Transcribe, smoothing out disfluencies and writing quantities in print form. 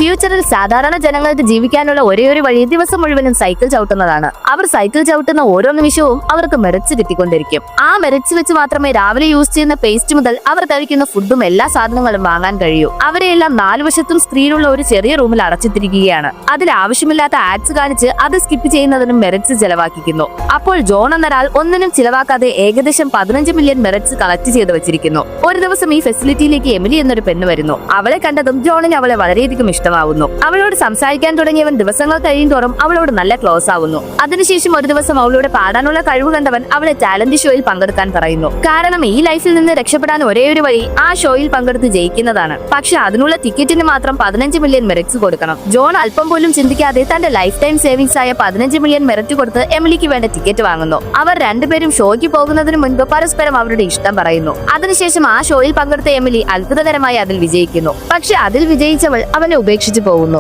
ഫ്യൂച്ചറിൽ സാധാരണ ജനങ്ങൾക്ക് ജീവിക്കാനുള്ള ഒരേയൊരു വഴി ദിവസം മുഴുവനും സൈക്കിൾ ചവിട്ടുന്നതാണ്. അവർ സൈക്കിൾ ചവിട്ടുന്ന ഓരോ നിമിഷവും അവർക്ക് മെറിറ്റ്സ് കിട്ടിക്കൊണ്ടിരിക്കും. ആ മെറിറ്റ്സ് വെച്ച് മാത്രമേ രാവിലെ യൂസ് ചെയ്യുന്ന പേസ്റ്റ് മുതൽ അവർ കഴിക്കുന്ന ഫുഡും എല്ലാ സാധനങ്ങളും വാങ്ങാൻ കഴിയൂ. അവരെയെല്ലാം 4 വശത്തും സ്ക്രീനുള്ള ഒരു ചെറിയ റൂമിൽ അടച്ചിട്ടിരിക്കുകയാണ്. അതിൽ ആവശ്യമില്ലാത്ത ആഡ്സ് കാണിച്ച് അത് സ്കിപ്പ് ചെയ്യുന്നതിനും മെറിറ്റ്സ് ചെലവാക്കിക്കുന്നു. അപ്പോൾ ജോൺ എന്നൊരാൾ ഒന്നിനും ചിലവാക്കാതെ ഏകദേശം 15 മില്യൺ മെറിറ്റ്സ് കളക്ട് ചെയ്ത് വെച്ചിരിക്കുന്നു. ഒരു ദിവസം ഈ ഫെസിലിറ്റിയിലേക്ക് എമിലി എന്നൊരു പെണ്ണ് വരുന്നു. അവളെ കണ്ടതും ജോണിന് അവളെ വളരെയധികം ഇഷ്ടമാവുന്നു. അവളോട് സംസാരിക്കാൻ തുടങ്ങിയവൻ ദിവസങ്ങൾ കഴിയുന്തോറും അവളോട് നല്ല ക്ലോസ് ആവുന്നു. അതിനുശേഷം ഒരു ദിവസം അവളോട് പാടാനുള്ള കഴിവ് കണ്ടവൻ അവളെ ടാലന്റ് ഷോയിൽ പങ്കെടുക്കാൻ പറയുന്നു. കാരണം ഈ ലൈഫിൽ നിന്ന് രക്ഷപ്പെടാൻ ഒരേയൊരു വഴി ആ ഷോയിൽ പങ്കെടുത്ത് ജയിക്കുന്നതാണ്. പക്ഷെ അതിനുള്ള ടിക്കറ്റിന് മാത്രം 15 മില്യൺ മെറിറ്റ്സ് കൊടുക്കണം. ജോൺ അല്പം പോലും ചിന്തിക്കാതെ തന്റെ ലൈഫ് ടൈം സേവിങ്സ് ആയ 15 മില്യൺ മെറിറ്റ് കൊടുത്ത് എമിലിക്ക് വേണ്ട ടിക്കറ്റ് വാങ്ങുന്നു. അവർ രണ്ടുപേരും ഷോയ്ക്ക് പോകുന്നതിന് മുൻപ് പരസ്പരം അവരുടെ ഇഷ്ടം പറയുന്നു. അതിനുശേഷം ആ ഷോയിൽ പങ്കെടുത്ത എമിലി അത്ഭുതകരമായി അതിൽ വിജയിക്കുന്നു. പക്ഷെ അതിൽ വിജയിച്ചവൾ അവനെ ഉപേക്ഷിച്ചു പോകുന്നു.